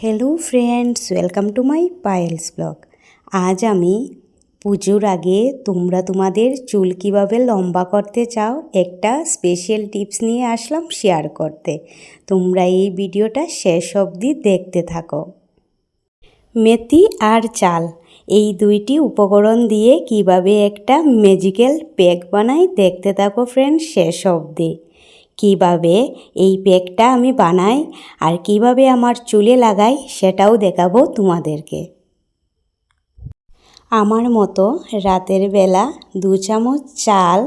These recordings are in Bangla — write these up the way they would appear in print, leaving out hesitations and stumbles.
Hello friends, welcome to my Payel's blog. আজ আমি পুজোর আগে তোমরা তোমাদের চুল কীভাবে লম্বা করতে চাও একটা স্পেশাল টিপস নিয়ে আসলাম শেয়ার করতে। তোমরা এই ভিডিওটা শেষ অবধি দেখতে থাকো। মেথি আর চাল এই দুইটি উপকরণ দিয়ে কিভাবে একটা ম্যাজিক্যাল প্যাক বানাই দেখতে থাকো ফ্রেন্ডস শেষ অবধি। কিভাবে এই প্যাকটা আমি বানাই আর কিভাবে আমার চুলে লাগাই সেটাও দেখাবো তোমাদেরকে। আমার মতো রাতের বেলা 2 চামচ চাল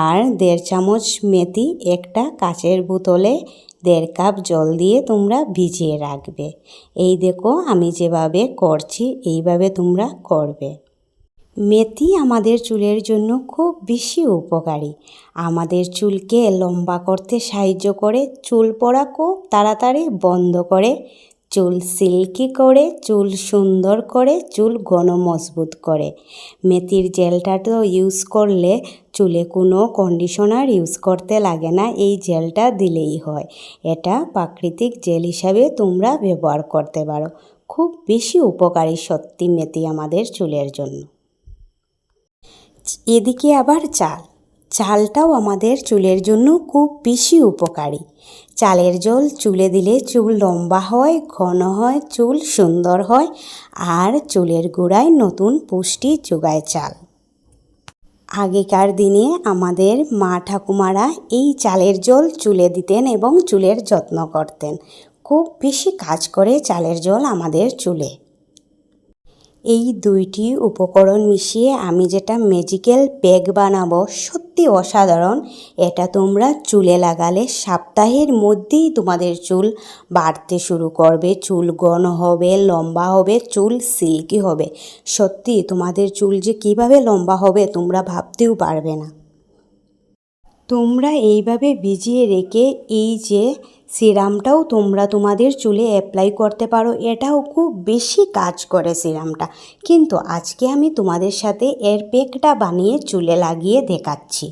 আর 1.5 চামচ মেথি একটা কাচের বোতলে 1.5 কাপ জল দিয়ে তোমরা ভিজিয়ে রাখবে। এই দেখো আমি যেভাবে করছি এইভাবে তোমরা করবে। মেথি আমাদের চুলের জন্য খুব বেশি উপকারী। আমাদের চুলকে লম্বা করতে সাহায্য করে, চুল পড়া খুব তাড়াতাড়ি বন্ধ করে, চুল সিল্কি করে, চুল সুন্দর করে, চুল ঘন মজবুত করে। মেথির জেলটা তো ইউজ করলে চুলে কোনো কন্ডিশনার ইউজ করতে লাগে না, এই জেলটা দিলেই হয়। এটা প্রাকৃতিক জেল হিসাবে তোমরা ব্যবহার করতে পারো। খুব বেশি উপকারী সত্যি মেথি আমাদের চুলের জন্য। এদিকে আবার চালটাও আমাদের চুলের জন্য খুব বেশি উপকারী। চালের জল চুলে দিলে চুল লম্বা হয়, ঘন হয়, চুল সুন্দর হয় আর চুলের গোড়ায় নতুন পুষ্টি যোগায় চাল। আগেকার দিনে আমাদের মা ঠাকুমারা এই চালের জল চুলে দিতেন এবং চুলের যত্ন করতেন। খুব বেশি কাজ করে চালের জল আমাদের চুলে। এই দুইটি উপকরণ মিশিয়ে আমি যেটা ম্যাজিক্যাল প্যাক বানাবো সত্যি অসাধারণ। এটা তোমরা চুলে লাগালে সপ্তাহের মধ্যেই তোমাদের চুল বাড়তে শুরু করবে, চুল ঘন হবে, লম্বা হবে, চুল সিল্কি হবে। সত্যি তোমাদের চুল যে কিভাবে লম্বা হবে তোমরা ভাবতেও পারবে না। তোমরা এইভাবে ভিজিয়ে রেখে এই যে সিরামটাও তোমরা তোমাদের চুলে অ্যাপ্লাই করতে পারো। এটাও খুব বেশি কাজ করে সিরামটা, কিন্তু আজকে আমি তোমাদের সাথে এর প্যাকটা বানিয়ে চুলে লাগিয়ে দেখাচ্ছি।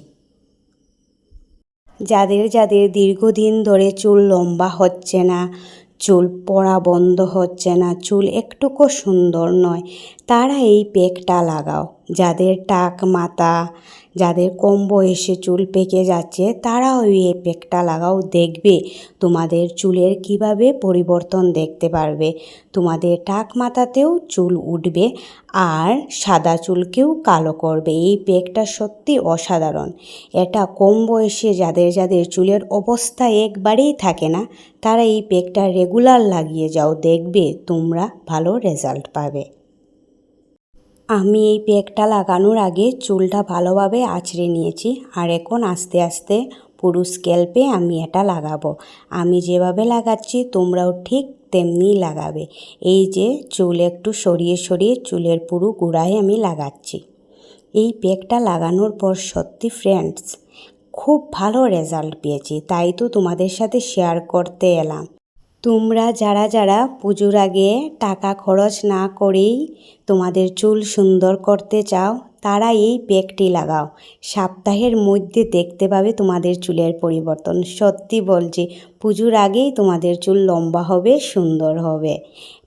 যাদের দীর্ঘদিন ধরে চুল লম্বা হচ্ছে না, চুল পড়া বন্ধ হচ্ছে না, চুল একটুকু সুন্দর নয়, তারা এই প্যাকটা লাগাও। যাদের টাক মাথা, যাদের কম বয়সে চুল পেকে যাচ্ছে তারাও এই প্যাকটা লাগাও। দেখবে তোমাদের চুলের কিভাবে পরিবর্তন দেখতে পারবে। তোমাদের টাক মাথাতেও চুল উঠবে আর সাদা চুলকেও কালো করবে। এই প্যাকটা সত্যি অসাধারণ। এটা কম বয়সে যাদের চুলের অবস্থা একবারেই থাকে না তারা এই প্যাকটা রেগুলার লাগিয়ে যাও, দেখবে তোমরা ভালো রেজাল্ট পাবে। আমি এই প্যাকটা লাগানোর আগে চুলটা ভালোভাবে আঁচড়ে নিয়েছি আর এখন আস্তে আস্তে পুরো স্ক্যাল্পে আমি এটা লাগাবো। আমি যেভাবে লাগাচ্ছি তোমরাও ঠিক তেমনি লাগাবে। এই যে চুল একটু সরিয়ে সরিয়ে চুলের পুরো গোড়ায় আমি লাগাচ্ছি। এই প্যাকটা লাগানোর পর সত্যি ফ্রেন্ডস খুব ভালো রেজাল্ট পেয়েছি, তাই তো তোমাদের সাথে শেয়ার করতে এলাম। তোমরা যারা পুজোর আগে টাকা খরচ না করেই তোমাদের চুল সুন্দর করতে চাও তারা এই প্যাকটি লাগাও। সপ্তাহের মধ্যে দেখতে পাবে তোমাদের চুলের পরিবর্তন। সত্যি বলছি, পুজোর আগেই তোমাদের চুল লম্বা হবে, সুন্দর হবে।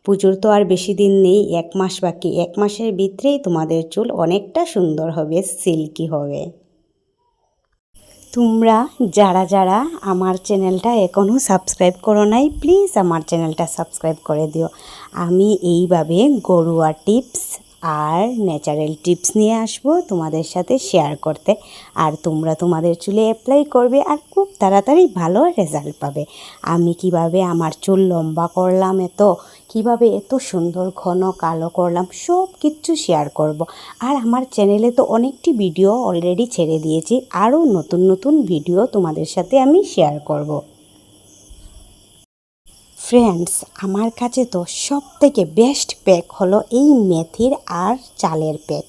পুজোর তো আর বেশি দিন নেই, 1 মাস বাকি। 1 মাসের ভিতরেই তোমাদের চুল অনেকটা সুন্দর হবে, সিল্কি হবে। তোমরা যারা আমার চ্যানেলটা এখনও সাবস্ক্রাইব করো নাই প্লিজ আমার চ্যানেলটা সাবস্ক্রাইব করে দিও। আমি এইভাবে ঘরোয়া টিপস আর ন্যাচারাল টিপস নিয়ে আসবো তোমাদের সাথে শেয়ার করতে, আর তোমরা তোমাদের চুলে অ্যাপ্লাই করবে আর খুব তাড়াতাড়ি ভালো রেজাল্ট পাবে। আমি কিভাবে আমার চুল লম্বা করলাম, কিভাবে এত সুন্দর ঘন কালো করলাম সব কিছু শেয়ার করব। আর আমার চ্যানেলে তো অনেকটি ভিডিও অলরেডি ছেড়ে দিয়েছি, আরও নতুন ভিডিও তোমাদের সাথে আমি শেয়ার করব। ফ্রেন্ডস আমার কাছে তো সবথেকে বেস্ট প্যাক হলো এই মেথির আর চালের প্যাক।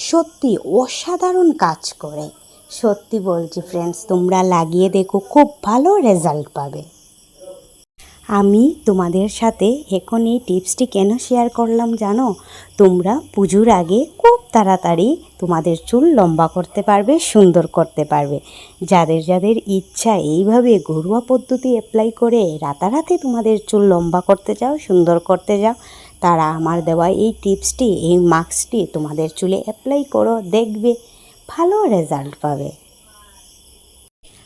সত্যি অসাধারণ কাজ করে, সত্যি বলছি ফ্রেন্ডস, তোমরা লাগিয়ে দেখো, খুব ভালো রেজাল্ট পাবে। আমি তোমাদের সাথে এখন এই টিপসটি কেন শেয়ার করলাম জানো? তোমরা পুজোর আগে খুব তাড়াতাড়ি তোমাদের চুল লম্বা করতে পারবে, সুন্দর করতে পারবে। যাদের যাদের ইচ্ছা এইভাবে ঘরোয়া পদ্ধতি অ্যাপ্লাই করে রাতারাতি তোমাদের চুল লম্বা করতে চাও, সুন্দর করতে চাও, তারা আমার দেওয়া এই টিপসটি, এই মাস্কটি তোমাদের চুলে অ্যাপ্লাই করো, দেখবে ভালো রেজাল্ট পাবে।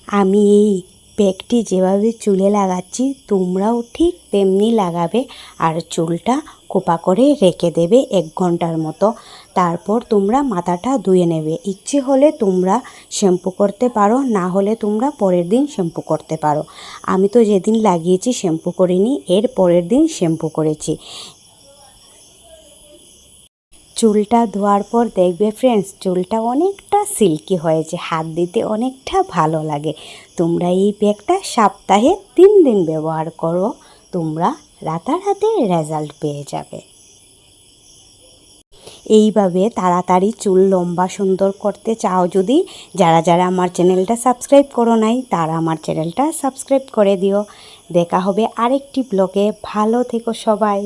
আমি এই প্যাকটি যেভাবে চুলে লাগাচ্ছি তোমরাও ঠিক তেমনি লাগাবে, আর চুলটা কোপা করে রেখে দেবে 1 ঘন্টার মতো। তারপর তোমরা মাথাটা ধুয়ে নেবে। ইচ্ছে হলে তোমরা শ্যাম্পু করতে পারো, না হলে তোমরা পরের দিন শ্যাম্পু করতে পারো। আমি তো যেদিন লাগিয়েছি শ্যাম্পু করিনি, এর পরের দিন শ্যাম্পু করেছি। চুলটা ধোয়ার পর দেখবে ফ্রেন্ডস, চুলটা অনেকটা সিল্কি হয়েছে, হাত দিতে অনেকটা ভালো লাগে। তোমরা এই প্যাকটা সপ্তাহে 3 দিন ব্যবহার করো, তোমরা রাতারাতি রেজাল্ট পেয়ে যাবে। এইভাবে তাড়াতাড়ি চুল লম্বা সুন্দর করতে চাও যদি, যারা যারা আমার চ্যানেলটা সাবস্ক্রাইব করো নাই তারা আমার চ্যানেলটা সাবস্ক্রাইব করে দিও। দেখা হবে আরেকটি ব্লগে। ভালো থেকো সবাই।